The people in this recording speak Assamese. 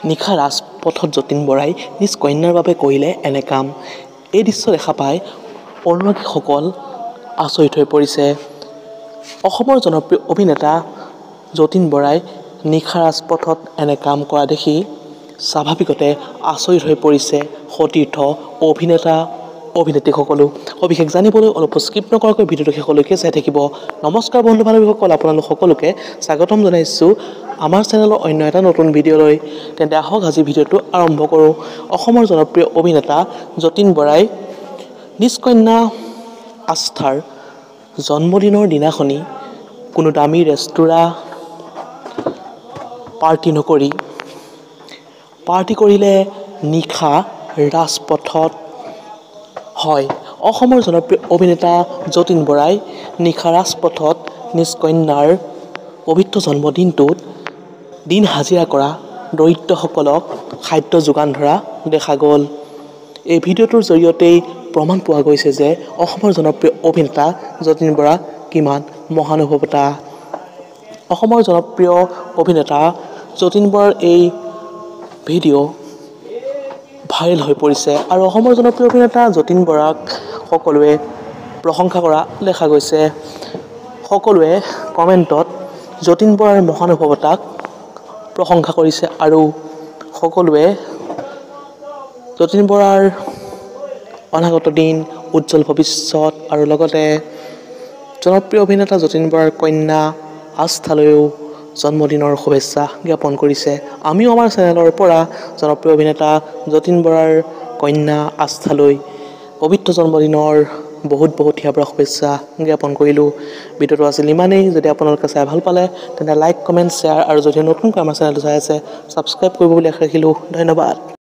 নিশা ৰাজপথত যতীন বৰাই নিজ কন্যাৰ বাবে কৰিলে এনে কাম। এই দৃশ্য দেখা পাই অনুৰাগীসকল আচৰিত হৈ পৰিছে। অসমৰ জনপ্ৰিয় অভিনেতা যতীন বৰাই নিশা ৰাজপথত এনে কাম কৰা দেখি স্বাভাৱিকতে আচৰিত হৈ পৰিছে সতীৰ্থ অভিনেত্ৰীসকলো। সবিশেষ জানিবলৈ অলপ স্কিপ নকৰাকৈ ভিডিঅ'টো শেষলৈকে চাই থাকিব। নমস্কাৰ বন্ধু বান্ধৱীসকল, আপোনালোক সকলোকে স্বাগতম জনাইছোঁ আমাৰ চেনেলৰ অন্য এটা নতুন ভিডিঅ'লৈ। তেন্তে আহক আজি ভিডিঅ'টো আৰম্ভ কৰোঁ। অসমৰ জনপ্ৰিয় অভিনেতা যতীন বৰাই নিজ কন্যা আস্থাৰ জন্মদিনৰ দিনাখনি কোনো দামী ৰেস্তোৰাঁ পাৰ্টি নকৰি পাৰ্টি কৰিলে নিশা ৰাজপথত। হয়, অসমৰ জনপ্ৰিয় অভিনেতা যতীন বৰাই নিশা ৰাজপথত নিজ কন্যাৰ পবিত্ৰ জন্মদিনটোত দিন হাজিৰা কৰা দৰিদ্ৰসকলক খাদ্য যোগান ধৰা দেখা গ'ল। এই ভিডিঅ'টোৰ জৰিয়তেই প্ৰমাণ পোৱা গৈছে যে অসমৰ জনপ্ৰিয় অভিনেতা যতীন বৰা কিমান মহানুভৱতা। অসমৰ জনপ্ৰিয় অভিনেতা যতীন বৰাৰ এই ভিডিঅ' ভাইৰেল হৈ পৰিছে আৰু অসমৰ জনপ্ৰিয় অভিনেতা যতীন বৰাক সকলোৱে প্ৰশংসা কৰা দেখা গৈছে। সকলোৱে কমেণ্টত যতীন বৰাৰ মহানুভৱতাক প্ৰশংসা কৰিছে আৰু সকলোৱে যতীন বৰাৰ অনাগত দিন, উজ্জ্বল ভৱিষ্যত আৰু লগতে জনপ্ৰিয় অভিনেতা যতীন বৰাৰ কন্যা আস্থালৈও জন্মদিনৰ শুভেচ্ছা জ্ঞাপন কৰিছে। আমিও আমাৰ চেনেলৰ পৰা জনপ্ৰিয় অভিনেতা যতীন বৰাৰ কন্যা আস্থালৈ পবিত্ৰ জন্মদিনৰ বহুত হিয়াৰ পৰা শুভেচ্ছা জ্ঞাপন কৰিলোঁ। ভিডিঅ'টো আছিল ইমানেই। যদি আপোনালোকে চাই ভাল পালে তেন্তে লাইক, কমেণ্ট, শ্বেয়াৰ আৰু যদি নতুনকৈ আমাৰ চেনেলটো চাই আছে ছাবস্ক্ৰাইব কৰিব বুলি আশা ৰাখিলোঁ। ধন্যবাদ।